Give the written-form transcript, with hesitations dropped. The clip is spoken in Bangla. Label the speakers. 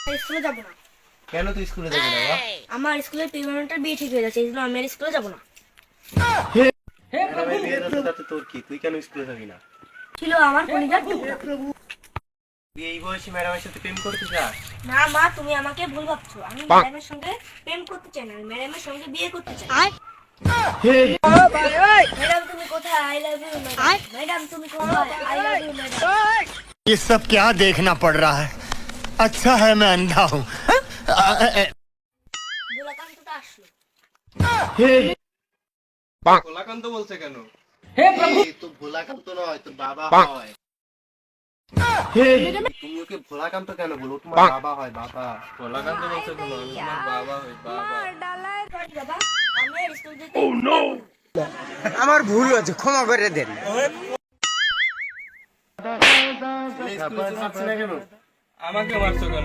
Speaker 1: স্কুলে যাব না।
Speaker 2: কেন তুই স্কুলে যাবি না বাবা?
Speaker 1: আমার স্কুলের প্রিমিয়ারটার বিয়ে ঠিক হয়ে যাচ্ছে, এই জন্য আমি আর স্কুলে যাব না।
Speaker 2: ম্যাডামের বিয়ের হচ্ছে তাতে তোর কি? তুই কেন স্কুলে যাবি না?
Speaker 1: ছিল আমার কলিজার টুকরা।
Speaker 2: তুই এই বয়সে ম্যাডামের সাথে প্রেম করতে চাস?
Speaker 1: না মা, তুমি আমাকে ভুল ভাবছো। আমি ম্যাডামের সঙ্গে প্রেম করতে চাই না, ম্যাডামের সঙ্গে বিয়ে করতে চাই। ম্যাডাম তুমি কোথায়? I love you madam. Madam তুমি কোথায়? I love you madam.
Speaker 3: ये सब क्या देखना पड़ रहा है? अच्छा है मैं अंधा हूँ।
Speaker 1: গোলাকান্তটা আসলো।
Speaker 2: ভোলাকান্ত বলছে কেন? তো ভোলাকান্ত নয়, তোর বাবা হয়। তুমি ওকে ভোলাকান্ত কেন বলো? তোমার বাবা হয়, বাবা। ভোলাকান্ত বলছে কেন? তোমার বাবা হয়, বাবা।
Speaker 1: সরি বাবা, আমি আর স্কুল যেতে পারবো না।
Speaker 4: আমার ভুল হয়েছে, ক্ষমা করে দেন।
Speaker 2: স্কুলে যাচ্ছি না কেন?
Speaker 5: আমাকে মারছো কেন?